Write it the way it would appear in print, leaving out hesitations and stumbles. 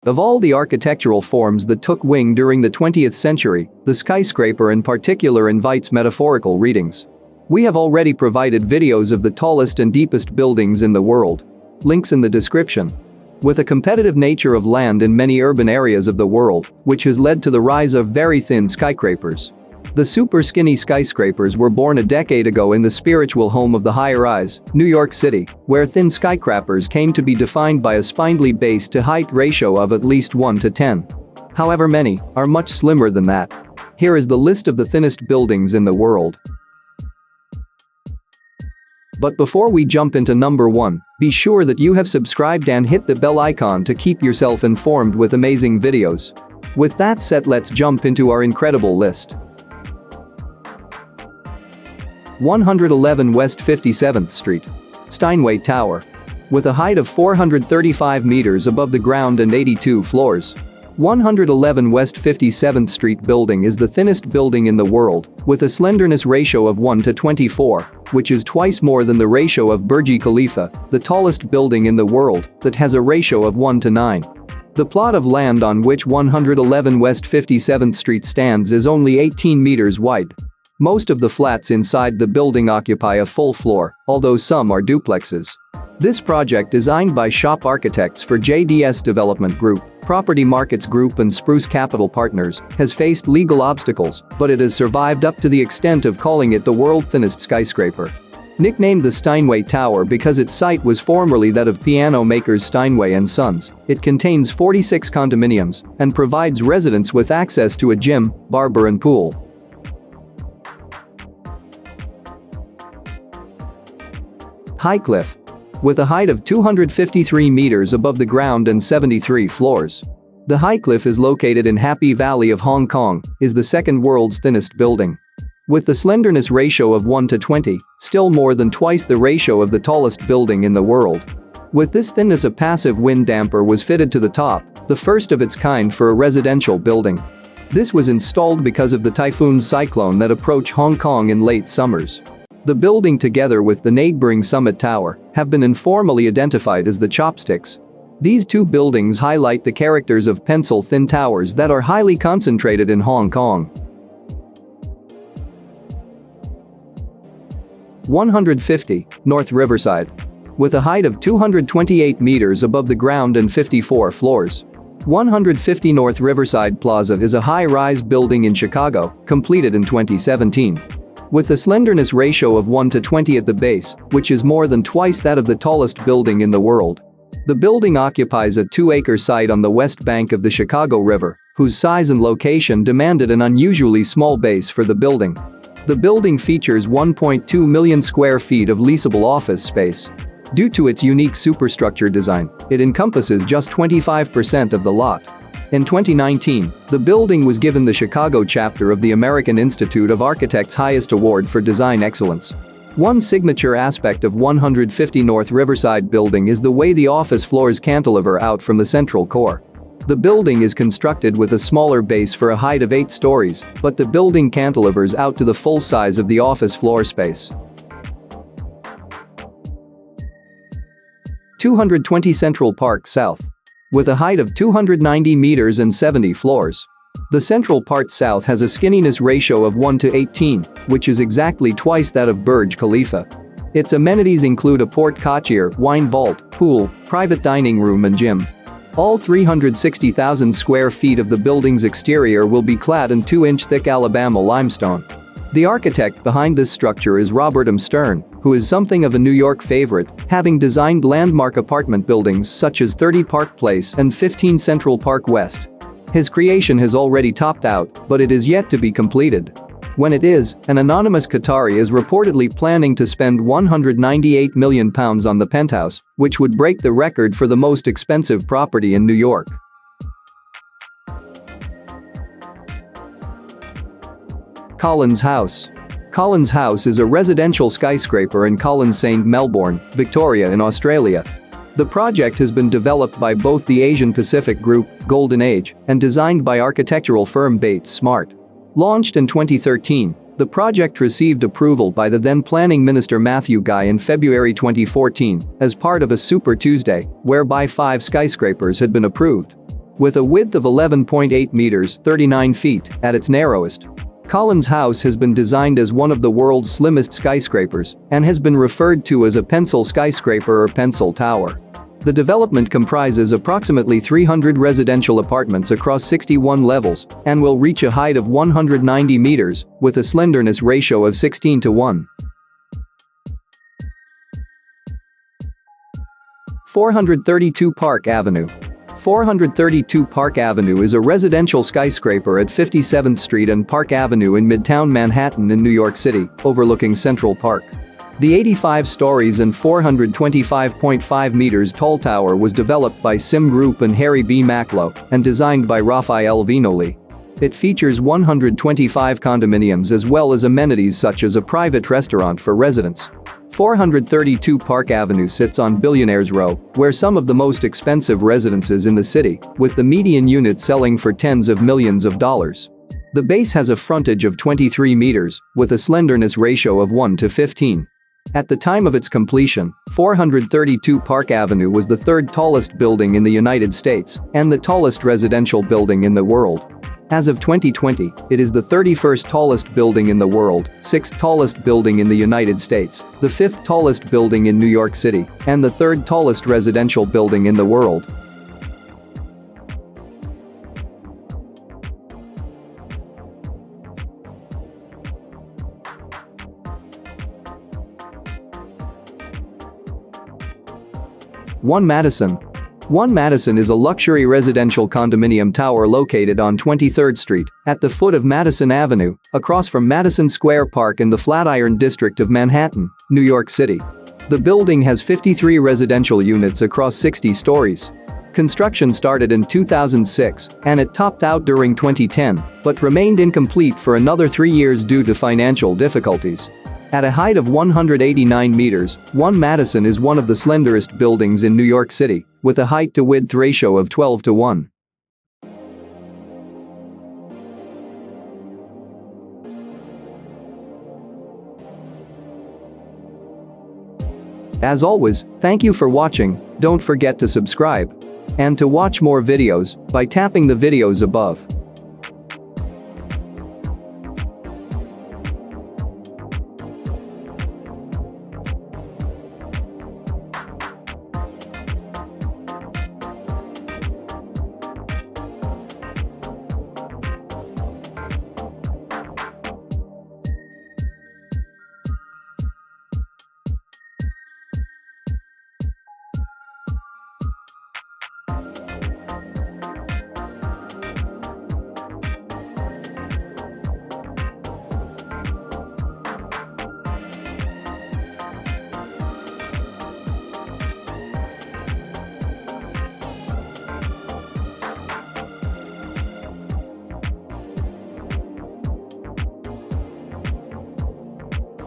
Of all the architectural forms that took wing during the 20th century, the skyscraper in particular invites metaphorical readings. We have already provided videos of the tallest and deepest buildings in the world. Links in the description. With a competitive nature of land in many urban areas of the world, which has led to the rise of very thin skyscrapers. The super skinny skyscrapers were born a decade ago in the spiritual home of the high-rise, New York City, where thin skyscrapers came to be defined by a spindly base to height ratio of at least 1 to 10. However, many are much slimmer than that. Here is the list of the thinnest buildings in the world. But before we jump into number 1, be sure that you have subscribed and hit the bell icon to keep yourself informed with amazing videos. With that said, let's jump into our incredible list. 111 West 57th Street. Steinway Tower. With a height of 435 meters above the ground and 82 floors. 111 West 57th Street building is the thinnest building in the world, with a slenderness ratio of 1 to 24, which is twice more than the ratio of Burj Khalifa, the tallest building in the world, that has a ratio of 1 to 9. The plot of land on which 111 West 57th Street stands is only 18 meters wide. Most of the flats inside the building occupy a full floor, although some are duplexes. This project, designed by shop architects for JDS Development Group, Property Markets Group and Spruce Capital Partners, has faced legal obstacles, but it has survived up to the extent of calling it the world's thinnest skyscraper. Nicknamed the Steinway Tower because its site was formerly that of piano makers Steinway & Sons, it contains 46 condominiums and provides residents with access to a gym, barber and pool. Highcliffe. With a height of 253 meters above the ground and 73 floors. The Highcliffe is located in Happy Valley of Hong Kong, is the second world's thinnest building. With the slenderness ratio of 1 to 20, still more than twice the ratio of the tallest building in the world. With this thinness, a passive wind damper was fitted to the top, the first of its kind for a residential building. This was installed because of the typhoon cyclone that approached Hong Kong in late summers. The building, together with the neighboring Summit Tower, have been informally identified as the Chopsticks. These two buildings highlight the characters of pencil-thin towers that are highly concentrated in Hong Kong. 150 North Riverside. With a height of 228 meters above the ground and 54 floors. 150 North Riverside Plaza is a high-rise building in Chicago, completed in 2017. With a slenderness ratio of 1 to 20 at the base, which is more than twice that of the tallest building in the world. The building occupies a 2-acre site on the west bank of the Chicago River, whose size and location demanded an unusually small base for the building. The building features 1.2 million square feet of leasable office space. Due to its unique superstructure design, it encompasses just 25% of the lot. In 2019, the building was given the Chicago chapter of the American Institute of Architects' highest award for design excellence. One signature aspect of 150 North Riverside building is the way the office floors cantilever out from the central core. The building is constructed with a smaller base for a height of 8 stories, but the building cantilevers out to the full size of the office floor space. 220 Central Park South. With a height of 290 meters and 70 floors. The Central Park South has a skinniness ratio of 1 to 18, which is exactly twice that of Burj Khalifa. Its amenities include a porte-cochere, wine vault, pool, private dining room and gym. All 360,000 square feet of the building's exterior will be clad in 2-inch thick Alabama limestone. The architect behind this structure is Robert M. Stern, who is something of a New York favorite, having designed landmark apartment buildings such as 30 Park Place and 15 Central Park West. His creation has already topped out, but it is yet to be completed. When it is, an anonymous Qatari is reportedly planning to spend £198 million on the penthouse, which would break the record for the most expensive property in New York. Collins House. Collins House is a residential skyscraper in Collins St. Melbourne, Victoria in Australia. The project has been developed by both the Asian Pacific Group, Golden Age, and designed by architectural firm Bates Smart. Launched in 2013, the project received approval by the then Planning Minister Matthew Guy in February 2014 as part of a Super Tuesday, whereby 5 skyscrapers had been approved. With a width of 11.8 meters (39 feet) at its narrowest. Collins House has been designed as one of the world's slimmest skyscrapers and has been referred to as a pencil skyscraper or pencil tower. The development comprises approximately 300 residential apartments across 61 levels and will reach a height of 190 meters with a slenderness ratio of 16:1. 432 Park Avenue. 432 Park Avenue is a residential skyscraper at 57th Street and Park Avenue in Midtown Manhattan in New York City, overlooking Central Park. The 85 stories and 425.5 meters tall tower was developed by Sim Group and Harry B. Macklow and designed by Raphael Vinoli. It features 125 condominiums as well as amenities such as a private restaurant for residents. 432 Park Avenue sits on Billionaires Row, where some of the most expensive residences in the city, with the median unit selling for tens of millions of dollars. The base has a frontage of 23 meters, with a slenderness ratio of 1:15. At the time of its completion, 432 Park Avenue was the third tallest building in the United States and the tallest residential building in the world. As of 2020, it is the 31st tallest building in the world, 6th tallest building in the United States, the 5th tallest building in New York City, and the 3rd tallest residential building in the world. One Madison. One Madison is a luxury residential condominium tower located on 23rd Street, at the foot of Madison Avenue, across from Madison Square Park in the Flatiron District of Manhattan, New York City. The building has 53 residential units across 60 stories. Construction started in 2006 and it topped out during 2010, but remained incomplete for another 3 years due to financial difficulties. At a height of 189 meters, One Madison is one of the slenderest buildings in New York City, with a height-to-width ratio of 12:1. As always, thank you for watching. Don't forget to subscribe and to watch more videos by tapping the videos above.